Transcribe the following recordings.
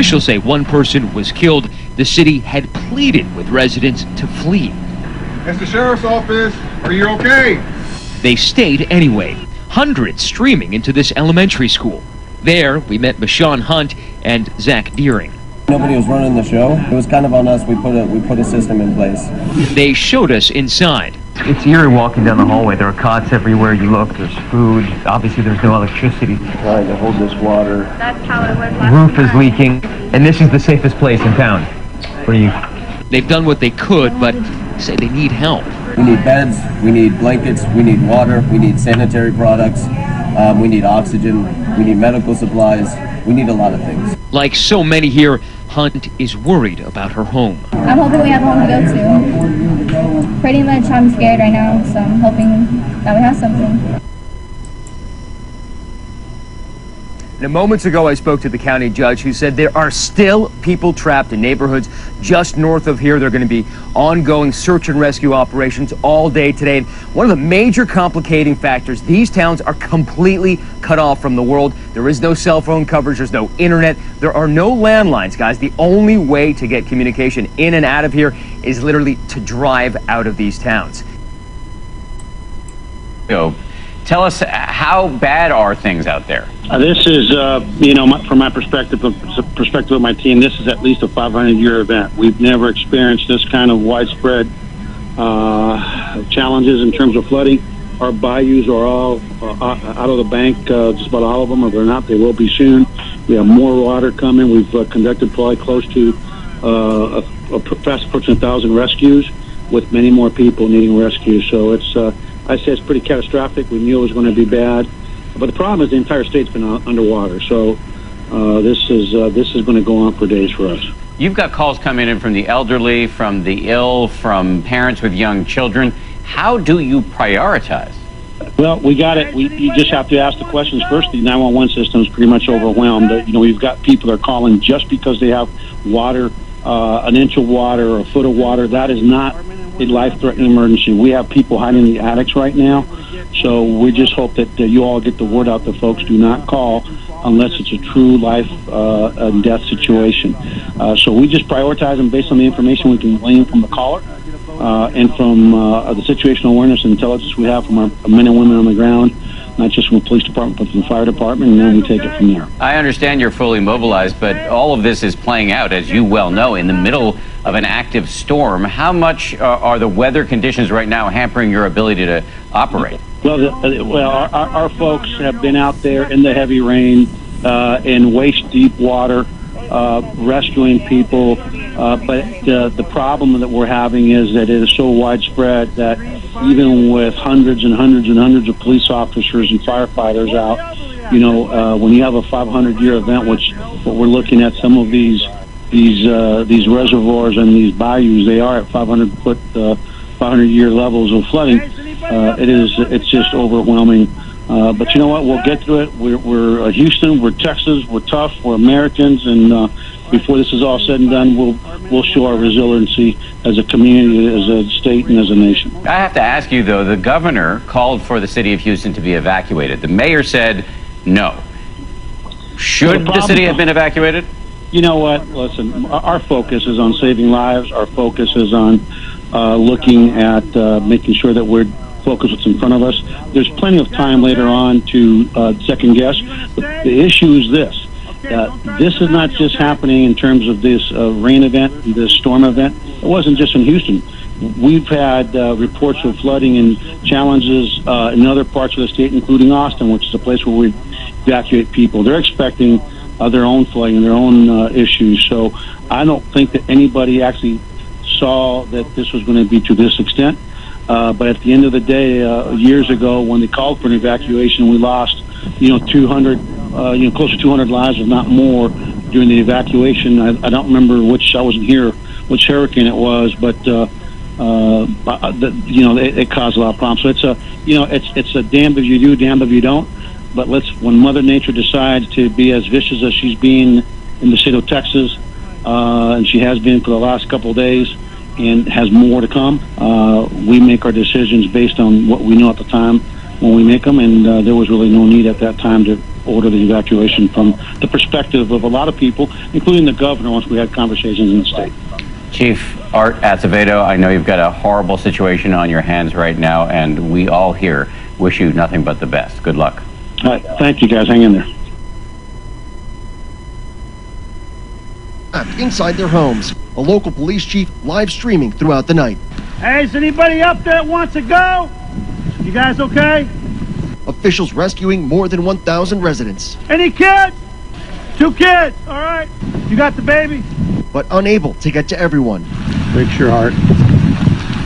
Officials say one person was killed. The city had pleaded with residents to flee. It's the sheriff's office. Are you okay? They stayed anyway, hundreds streaming into this elementary school. There, we met Michonne Hunt and Zach Deering. Nobody was running the show. It was kind of on us. We put a system in place. They showed us inside. It's eerie walking down the hallway. There are cots everywhere you look. There's food. Obviously, there's no electricity. Trying to hold this water. That's how it was last Roof is time. leaking, and this is the safest place in town. What do you? They've done what they could, but say they need help. We need beds. We need blankets. We need water. We need sanitary products. We need oxygen. We need medical supplies. We need a lot of things. Like so many here, Hunt is worried about her home. I'm hoping we have a home to go to. Pretty much I'm scared right now, so I'm hoping that we have something. Now, moments ago, I spoke to the county judge who said there are still people trapped in neighborhoods just north of here. There are going to be ongoing search and rescue operations all day today. And one of the major complicating factors, these towns are completely cut off from the world. There is no cell phone coverage. There's no internet. There are no landlines, guys. The only way to get communication in and out of here is literally to drive out of these towns. Tell us, how bad are things out there? This is, from my perspective, of my team, this is at least a 500-year event. We've never experienced this kind of widespread challenges in terms of flooding. Our bayous are all out of the bank, just about all of them. If they're not, they will be soon. We have more water coming. We've conducted probably close to fast approaching 1,000 rescues, with many more people needing rescue. So it's, I say it's pretty catastrophic. We knew it was going to be bad. But the problem is the entire state's been underwater. So this is going to go on for days for us. You've got calls coming in from the elderly, from the ill, from parents with young children. How do you prioritize? Well, we got it. You just have to ask the questions first. The 911 system is pretty much overwhelmed. We've got people that are calling just because they have water, an inch of water or a foot of water. That is not a life-threatening emergency. We have people hiding in the attics right now. So we just hope that you all get the word out that folks do not call unless it's a true life and death situation. So we just prioritize them based on the information we can glean from the caller and from the situational awareness and intelligence we have from our men and women on the ground, not just from the police department, but from the fire department, and then we take it from there. I understand you're fully mobilized, but all of this is playing out, as you well know, in the middle of an active storm. How much are the weather conditions right now hampering your ability to operate? Well, our folks have been out there in the heavy rain, in waist-deep water, rescuing people. But the problem that we're having is that it is so widespread that even with hundreds and hundreds and hundreds of police officers and firefighters out, when you have a 500-year event, which what we're looking at, some of these reservoirs and these bayous, they are at 500-year levels of flooding. It's just overwhelming. But you know what? We'll get through it. We're Houston. We're Texas. We're tough. We're Americans. And before this is all said and done, we'll show our resiliency as a community, as a state, and as a nation. I have to ask you, though, the governor called for the city of Houston to be evacuated. The mayor said no. Should the city have been evacuated? You know what? Listen, our focus is on saving lives. Our focus is on looking at making sure that we're focused what's in front of us. There's plenty of time later on to second guess. But the issue is this. This is not just happening in terms of this rain event, this storm event. It wasn't just in Houston. We've had reports of flooding and challenges in other parts of the state, including Austin, which is a place where we evacuate people. They're expecting their own flooding and their own issues. So I don't think that anybody actually saw that this was going to be to this extent. But at the end of the day, years ago, when they called for an evacuation, we lost, 200, close to 200 lives, if not more, during the evacuation. I don't remember I wasn't here, which hurricane it was, but it caused a lot of problems. So it's a damned if you do, damned if you don't. But when Mother Nature decides to be as vicious as she's been in the state of Texas, and she has been for the last couple of days, and has more to come, we make our decisions based on what we know at the time. when we make them, and there was really no need at that time to order the evacuation from the perspective of a lot of people, including the governor, once we had conversations in the state. Chief Art Acevedo, I know you've got a horrible situation on your hands right now, and we all here wish you nothing but the best. Good luck. All right, thank you, guys. Hang in there. Inside their homes, a local police chief live streaming throughout the night. Hey, is anybody up there that wants to go? You guys okay? Officials rescuing more than 1,000 residents. Any kids? 2 kids, all right. You got the baby? But unable to get to everyone. Breaks your heart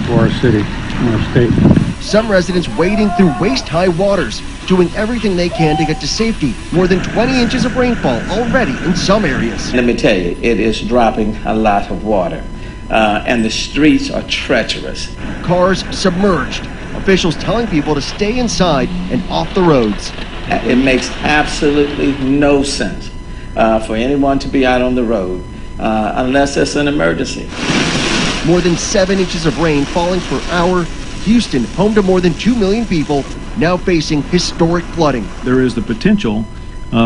for our city and our state. Some residents wading through waist-high waters, doing everything they can to get to safety. More than 20 inches of rainfall already in some areas. Let me tell you, it is dropping a lot of water, and the streets are treacherous. Cars submerged. Officials telling people to stay inside and off the roads. It makes absolutely no sense for anyone to be out on the road unless it's an emergency. More than 7 inches of rain falling per hour. Houston, home to more than 2 million people, now facing historic flooding. There is the potential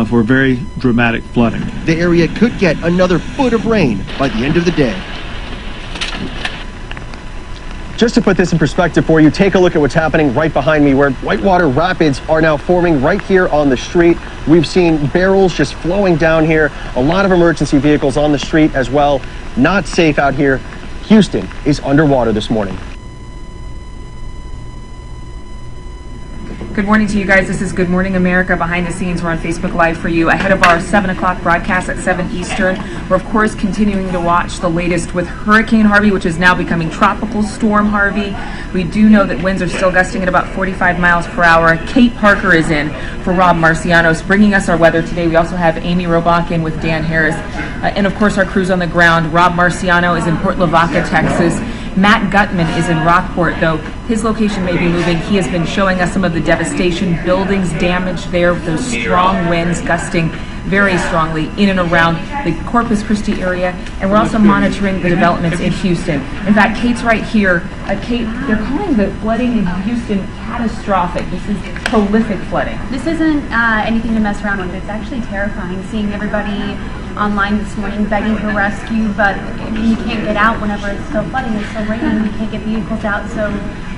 for very dramatic flooding. The area could get another foot of rain by the end of the day. Just to put this in perspective for you, take a look at what's happening right behind me, where whitewater rapids are now forming right here on the street. We've seen barrels just flowing down here, a lot of emergency vehicles on the street as well. Not safe out here. Houston is underwater this morning. Good morning to you guys. This is Good Morning America behind the scenes. We're on Facebook Live for you ahead of our 7 o'clock broadcast at 7 Eastern. We're of course continuing to watch the latest with Hurricane Harvey, which is now becoming Tropical Storm Harvey. We do know that winds are still gusting at about 45 miles per hour. Kate Parker is in for Rob Marciano, bringing us our weather today. We also have Amy Robach in with Dan Harris. And of course our crews on the ground. Rob Marciano is in Port Lavaca, Texas. Matt Gutman is in Rockport, though his location may be moving. He has been showing us some of the devastation, buildings damaged there, those strong winds gusting very strongly in and around the Corpus Christi area. And we're also monitoring the developments in Houston. In fact, Kate's right here. Kate, they're calling the flooding in Houston catastrophic. This is prolific flooding. This isn't anything to mess around with. It's actually terrifying seeing everybody online this morning begging for rescue, but you can't get out whenever it's still flooding. It's still raining. We can't get vehicles out, so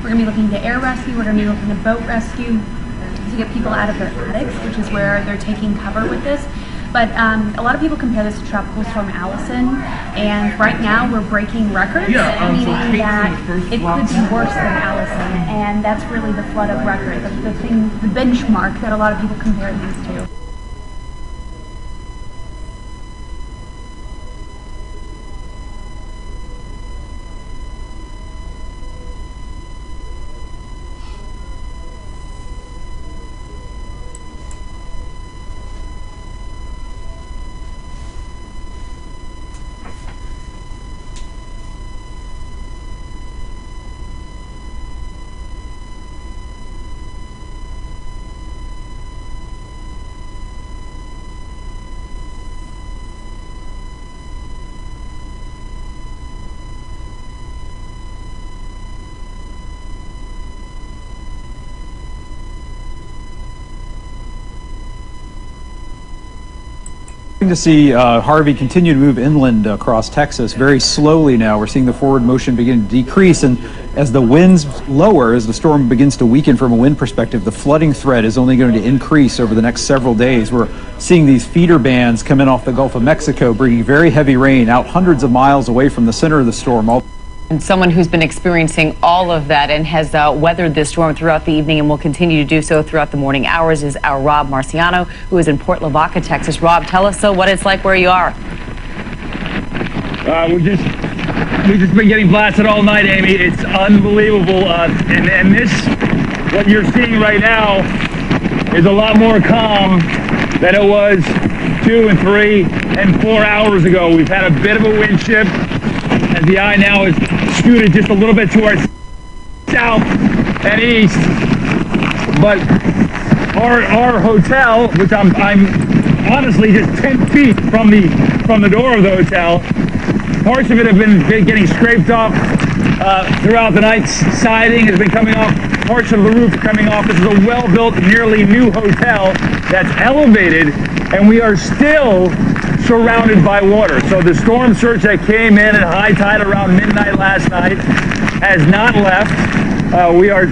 we're going to be looking to air rescue. We're going to be looking to boat rescue to get people out of their attics, which is where they're taking cover with this. But a lot of people compare this to Tropical Storm Allison, and right now we're breaking records, meaning that it could be worse than Allison, and that's really the flood of record, the benchmark that a lot of people compare these to. To see Harvey continue to move inland across Texas very slowly now. We're seeing the forward motion begin to decrease, and as the winds lower, as the storm begins to weaken from a wind perspective, the flooding threat is only going to increase over the next several days. We're seeing these feeder bands come in off the Gulf of Mexico, bringing very heavy rain out hundreds of miles away from the center of the storm. And someone who's been experiencing all of that and has weathered this storm throughout the evening and will continue to do so throughout the morning hours is our Rob Marciano, who is in Port Lavaca, Texas. Rob, tell us what it's like where you are. We've just been getting blasted all night, Amy. It's unbelievable. And this, what you're seeing right now, is a lot more calm than it was 2 and 3 and 4 hours ago. We've had a bit of a wind shift as the eye now is scooted just a little bit to our south and east. But our hotel, which I'm honestly just 10 feet from the door of the hotel, parts of it have been getting scraped off throughout the night. Siding has been coming off portion of the roof coming off. This is a well-built, nearly new hotel that's elevated, and we are still surrounded by water. So the storm surge that came in at high tide around midnight last night has not left. We are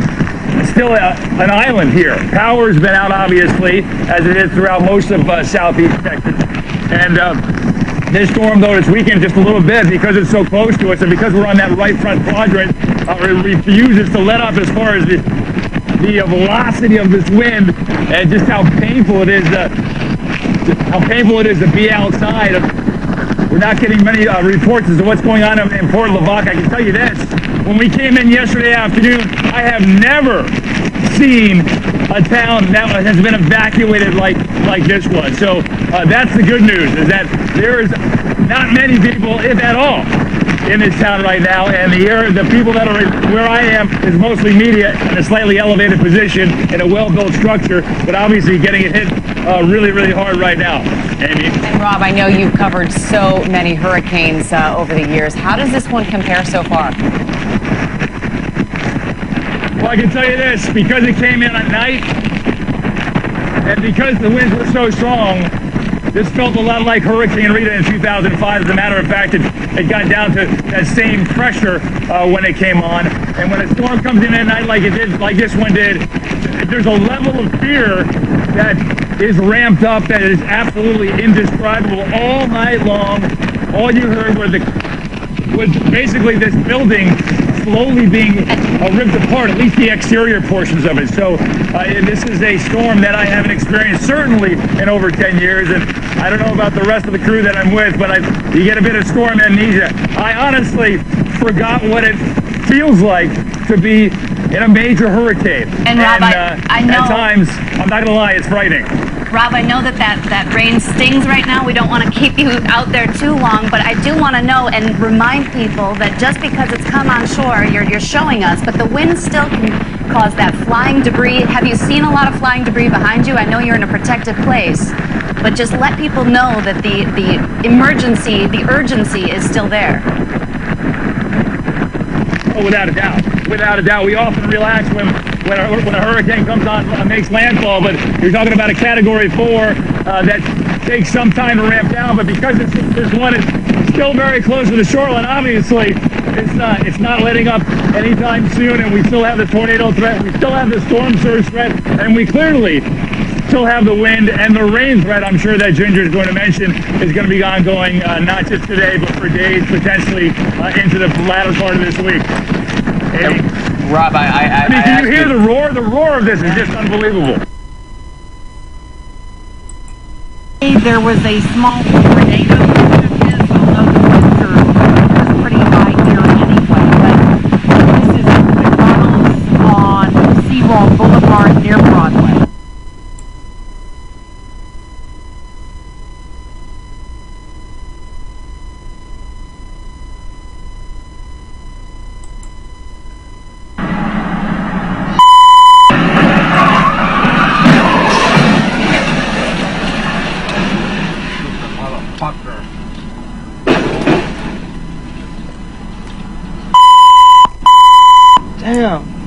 still an island here. Power's been out, obviously, as it is throughout most of southeast Texas. And this storm, though, this weekend just a little bit because it's so close to us and because we're on that right front quadrant, it refuses to let up as far as the velocity of this wind and just how painful it is to be outside. We're not getting many reports as to what's going on in Port Lavaca. I can tell you this, when we came in yesterday afternoon, I have never seen a town that has been evacuated like this was. So that's the good news, is that there is not many people, if at all, in this town right now, and the people that are where I am is mostly media in a slightly elevated position in a well-built structure, but obviously getting it hit really, really hard right now. Amy? And Rob, I know you've covered so many hurricanes over the years. How does this one compare so far? Well, I can tell you this, because it came in at night, and because the winds were so strong, this felt a lot like Hurricane Rita in 2005. As a matter of fact, it got down to that same pressure when it came on. And when a storm comes in at night like it did, like this one did, there's a level of fear that is ramped up that is absolutely indescribable. All night long, all you heard was basically this building slowly being ripped apart, at least the exterior portions of it. So this is a storm that I haven't experienced certainly in over 10 years, and I don't know about the rest of the crew that I'm with, but you get a bit of storm amnesia. I honestly forgot what it feels like to be in a major hurricane. And Rob, I know, at times, I'm not gonna lie, it's frightening. Rob, I know that rain stings right now. We don't want to keep you out there too long, but I do want to know and remind people that just because it's come on shore, you're showing us, but the wind still can cause that flying debris. Have you seen a lot of flying debris behind you? I know you're in a protected place, but just let people know that the emergency, the urgency is still there. Oh, without a doubt. Without a doubt. We often relax when a hurricane comes on, makes landfall, but you're talking about a Category 4 that takes some time to ramp down, but because this one is still very close to the shoreline, obviously, it's not letting up anytime soon, and we still have the tornado threat, we still have the storm surge threat, and we clearly still have the wind and the rain threat. I'm sure that Ginger is going to mention is going to be ongoing not just today, but for days, potentially into the latter part of this week. Amy? Rob, I mean, can you hear the roar? The roar of this is just unbelievable. There was a small tornado that hit, although the winds are pretty high here anyway. But this is McDonald's on Seawall Boulevard near Broadway. Damn.